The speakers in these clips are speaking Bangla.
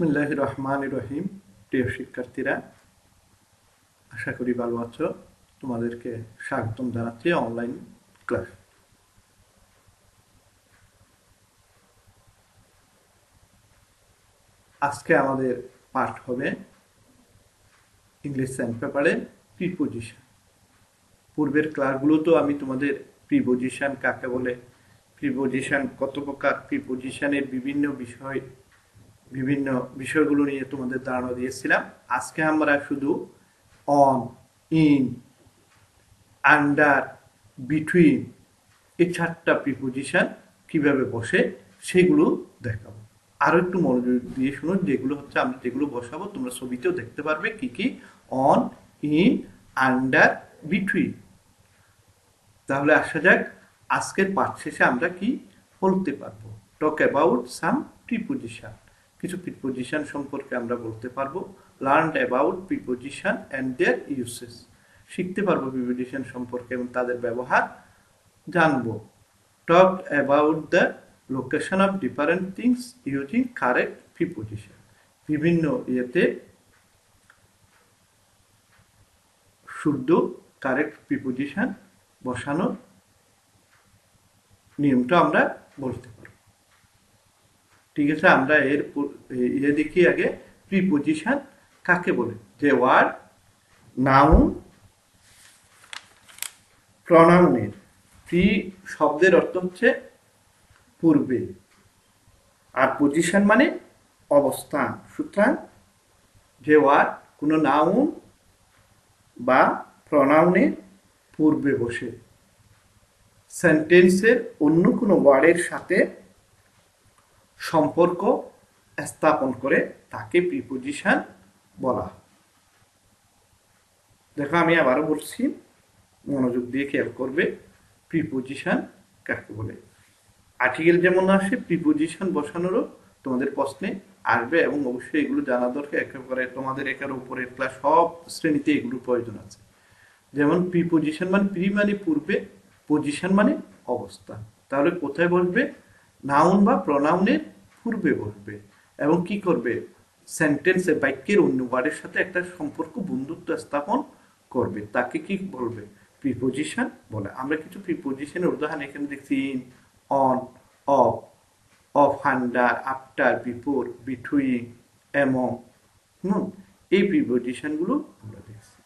বিসমিল্লাহির রহমানির রহিম। প্রিয় শিক্ষার্থীরা, আশা করি ভালো আছো। তোমাদেরকে স্বাগতম জানাচ্ছি অনলাইন ক্লাস। আজকে আমাদের পাঠ হবে ইংলিশ সেন্ট পেপারে প্রিপোজিশন। পূর্বের ক্লাসগুলোতেও আমি তোমাদের প্রিপোজিশন কাকে বলে, প্রিপোজিশন কত প্রকার, প্রিপোজিশনের বিভিন্ন বিষয়গুলো নিয়ে তোমাদের ধারণা দিয়েছিলাম। আজকে আমরা শুধু অন, ইন, আন্ডার, বিটুইন এই 4টা প্রিপোজিশন কিভাবে বসে সেগুলো দেখাবো। আরো একটু মনোযোগ দিয়ে শুনো, যেগুলো হচ্ছে আমরা যেগুলো বসাবো তোমরা ছবিতেও দেখতে পারবে কি কি। On, in, under, between. তাহলে আসা যাক আজকের পাঠ শেষে আমরা কি বলতে পারবো। টক অ্যাবাউট সাম প্রিপোজিশন, কিছু প্রিপোজিশন সম্পর্কে আমরা বলতে পারবো। Learn about preposition and their uses, শিখতে পারবো প্রিপোজিশন সম্পর্কে এবং তাদের ব্যবহার জানবো। Talk about the location of different things using correct preposition, বিভিন্ন ইয়েতে শুদ্ধ কারেক্ট প্রিপোজিশন বসানোর নিয়মটা আমরা বলতে পারবো। ঠিক আছে, আমরা দেখি আগে প্রিপোজিশন কাকে বলে। যে ওয়ার্ড নাউন প্রনাউনের প্রি শব্দের অর্থ হচ্ছে পূর্বে, আর পজিশন মানে অবস্থান। সুতরাং যে ওয়ার্ড কোনো নাউন বা প্রনাউনের পূর্বে বসে সেন্টেন্সের অন্য কোনো ওয়ার্ডের সাথে সম্পর্ক স্থাপন করে তাকে প্রিপোজিশন বলা। দেখো আমি আবারও বলছি, মনোযোগ দিয়ে খেয়াল করবে। প্রিপোজিশন কাকে বলে। আর্টিকেল যেমন আসে প্রিপোজিশন বসানোরও তোমাদের প্রশ্নে আসবে, এবং অবশ্যই এগুলো জানা দরকার। একেবারে তোমাদের একের উপরের ক্লাস সব শ্রেণীতে এগুলো প্রয়োজন আছে। যেমন প্রিপোজিশন মানে প্রি মানে পূর্বে, পজিশন মানে অবস্থা। তাহলে কোথায় বসবে? নাউন বা প্রনাউনের পূর্বে বসবে এবং কি করবে? সেন্টেন্সে বাক্যের অন্য ওয়ার্ডের সাথে একটা সম্পর্ক বন্ধুত্ব স্থাপন করবে, তাকে কি বলবে? প্রিপোজিশন বলে। আমরা কিছু প্রিপোজিশনের উদাহরণ এখানে দেখছি। In, on, of, of, under, after, before, between, among. এই প্রিপোজিশনগুলো আমরা দেখছি।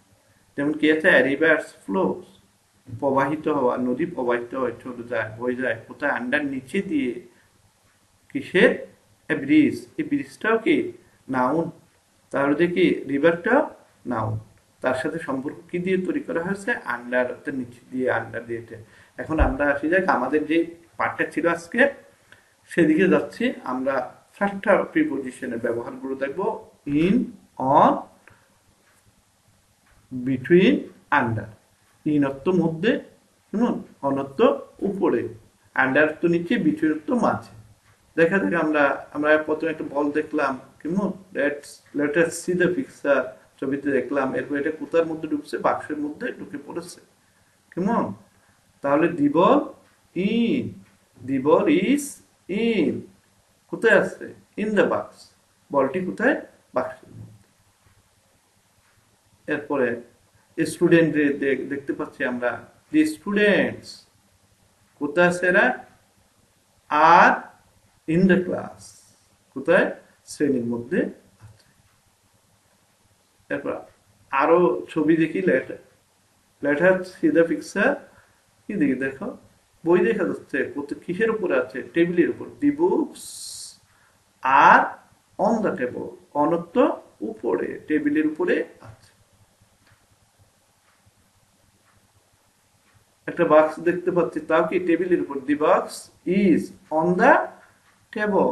যেমন কি আছে? রিভার্স ফ্লোস, প্রবাহিত হওয়া, নদী প্রবাহিত হয়, চলে যায়, বয়ে যায়। কোথায়? আন্ডার, নিচে দিয়ে। কিসের? এ ব্রিজ, এই ব্রিজটাও কি নাউন। তাহলে দেখি রিভারটাও নাউন, তার সাথে সম্পর্ক কি দিয়ে তৈরি করা হয়েছে? আন্ডার, নিচে দিয়ে, আন্ডার দিয়েছে। এখন আমরা আসি যাক আমাদের যে পাঠটা ছিল আজকে সেদিকে যাচ্ছি। আমরা 4টা প্রিপোজিশনের ব্যবহারগুলো দেখবো। In, on, between, under. In অর্থ মধ্যে, অনর্থ উপরে, আন্ডার তো নিচে, বিটুইন অর্থ মাঝে। দেখা যাক আমরা প্রথমে একটা বল দেখলাম, কেমন? Let us see the picture, ছবিতে দেখলাম। এরপর এটা কোথার মধ্যে ঢুকছে? বাক্সের মধ্যে ঢুকে পড়েছে, কেমন? তাহলে the ball in, the ball is in. কোথায় আছে? ইন দ্য বাক্স, বলটি কোথায়? বাক্সের মধ্যে। এরপরে স্টুডেন্ট দেখতে পাচ্ছি আমরা, দি স্টুডেন্টস কোথায় আছে? এরা আর ইন দ্য ক্লাস, কোথায়? শ্রেণীর মধ্যে আছে। এরপর আরো ছবি দেখি। Let us see the picture, কি দেখি? দেখো বই দেখা যাচ্ছে। কিসের উপরে আছে? টেবিলের উপর। The books are on the table, অনত্ব উপরে, টেবিলের উপরে আছে। একটা বাক্স দেখতে পাচ্ছি, তাও কি টেবিলের উপর। দি বাক্স ইজ অন দ্য টেবল।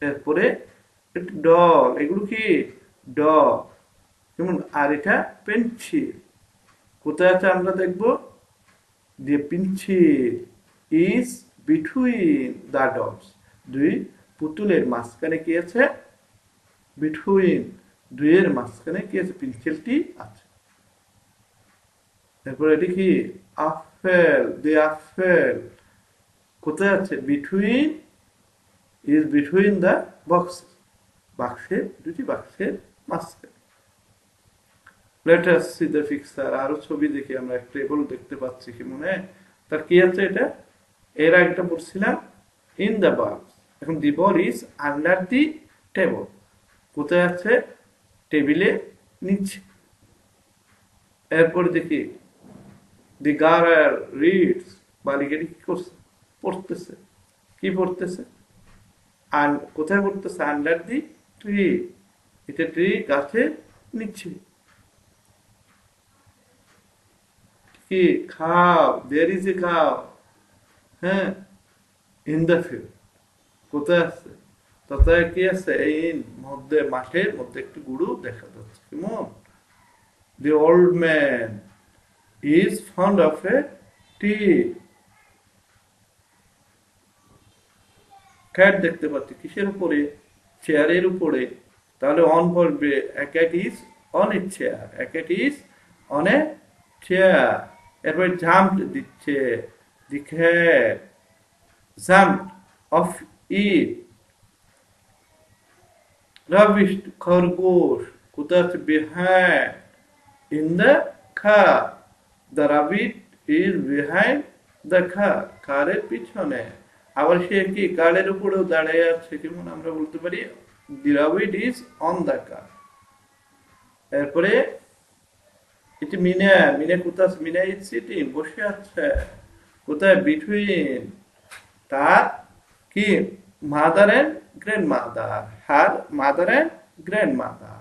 এরপরে ডল, এগুলো কি? ডল, যেমন। আর এটা পেন্সিল, কোথায় আছে আমরা দেখবো। The pencil is between the dolls, দুই পুতুলের মাঝখানে কি আছে? বিটুইন, দুইয়ের মাঝখানে কি আছে? পেন্সিলটি আছে। এরপর এটি কি? আপেল, দি আপেল কোথায় আছে? Between, is between the box, দুটি বাক্সের মাঝখানে। Let us see the picture. আরো ছবি দেখি, আমরা একটা টেবল দেখতে পাচ্ছি কি মনে হয়? তার কি আছে এটা? এর আগেটা পড়ছিলাম in the box। এখন the ball is under the table। কোথায় আছে? টেবিলে নিচে। এরপর দেখি the girl reads। বালিকাটি কি করছে? পড়তেছে। কি পড়তেছে? আর কোথায় পড়তেছে? Under the tree. এটা ট্রি, গাছের নিচে। কি? খাও, there is a cow। হ্যাঁ, in the field। কোথায় আছে? কোথায় কি আছে? in মধ্যে, মাঠের মধ্যে একটু গরু দেখা যাচ্ছে। কেমন? the old man is fond of a tea। Cat দেখতে পাচ্ছি কিসের উপরে? চেয়ারের উপরে। তাহলে অন পড়বে a cat is on a chair। a cat is on a chair। এরপরে জাম্প দিচ্ছে, the cat jumped off it। rubbish খরগোশ কোথায় আছে? behind in the car। the rabbit is behind the car। কারের পিছনে। আবার সে কি কারের উপরেও দাঁড়িয়ে আছে, যেমন আমরা বলতে পারি the rabbit is on the car। এরপরে এটি মিনা। মিনা কোথায় আছে? মিনা is sitting বসে আছে। কোথায়? between তার কি mother and grandmother. Her mother and grandmother.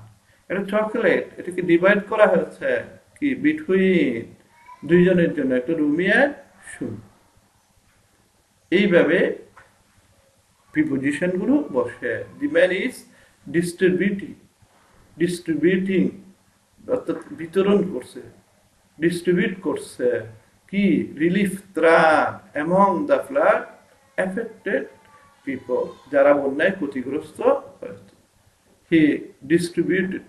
এটা চকলেট, এটাকে ডিভাইড করা হয়েছে কি বিটুইন দুইজনের জন্য, একটা রুমি আর সুমি। এইভাবে প্রিপোজিশন গুলো বসে। দি ম্যান ইজ ডিস্ট্রিবিউটিং অর্থাৎ বিতরণ করছে, ডিস্ট্রিবিউট করছে কি রিলিফ ত্রাণ among the flood affected people, যারা বন্যায় ক্ষতিগ্রস্ত হয়েছে। হি ডিস্ট্রিবিউটেড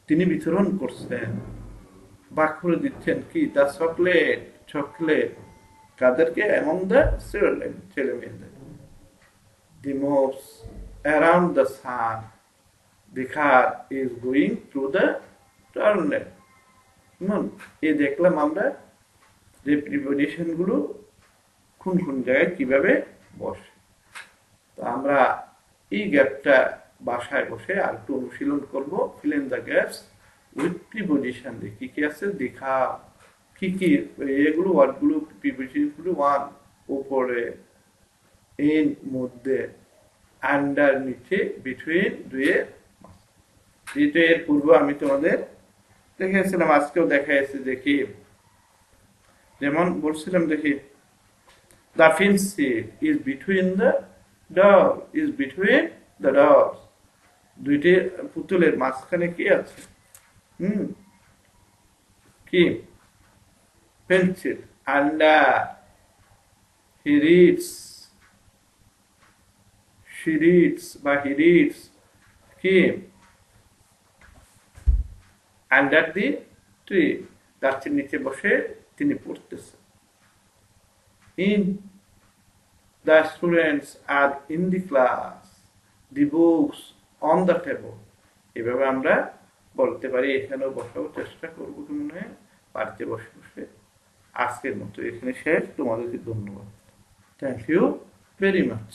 তিনি বিতরণ করছেন, ভাগ করে দিচ্ছেন কি দ্য চকলেট কাদেরকে? এমং দ্য চিলড্রেন ছেলে মেয়েদের। The moves around the sun. The car is going through the tunnel. এই দেখলাম আমরা যে প্রিপোজিশন গুলো কোন কোন জায়গায় কিভাবে বসে। তো আমরা এই গ্যাপটা বাসায় বসে আর একটু অনুশীলন করবো। Fill in the gaps with preposition দিয়ে কি কি আছে দেখা, কি কি এগুলো ওয়ার্ডগুলো প্রিপোজিশন গুলো। ওয়ান উপরে, ইন মধ্যে, আন্ডার নিচে, বিটুইন দুইয়ের। এর পূর্বে আমি তোমাদের দেখিয়েছিলাম, আজকেও দেখাইছি। দেখি যেমন বলছিলাম, দেখি the fence is between the door, is between the doors। দুইটি পুতুলের মাঝখানে কি আছে? কি? Pencil. under he reads, she reads বা he reads কি? under the tree, গাছের নিচে বসে তিনি পড়তেছে। in the students are in the class, the books on the table। এভাবে আমরা বলতে পারি। এখানেও বসার চেষ্টা করবো, কি মনে হয় বাড়িতে বসে বসে। আজকের মতো এখানে শেষ। তোমাদেরকে ধন্যবাদ। Thank you very much.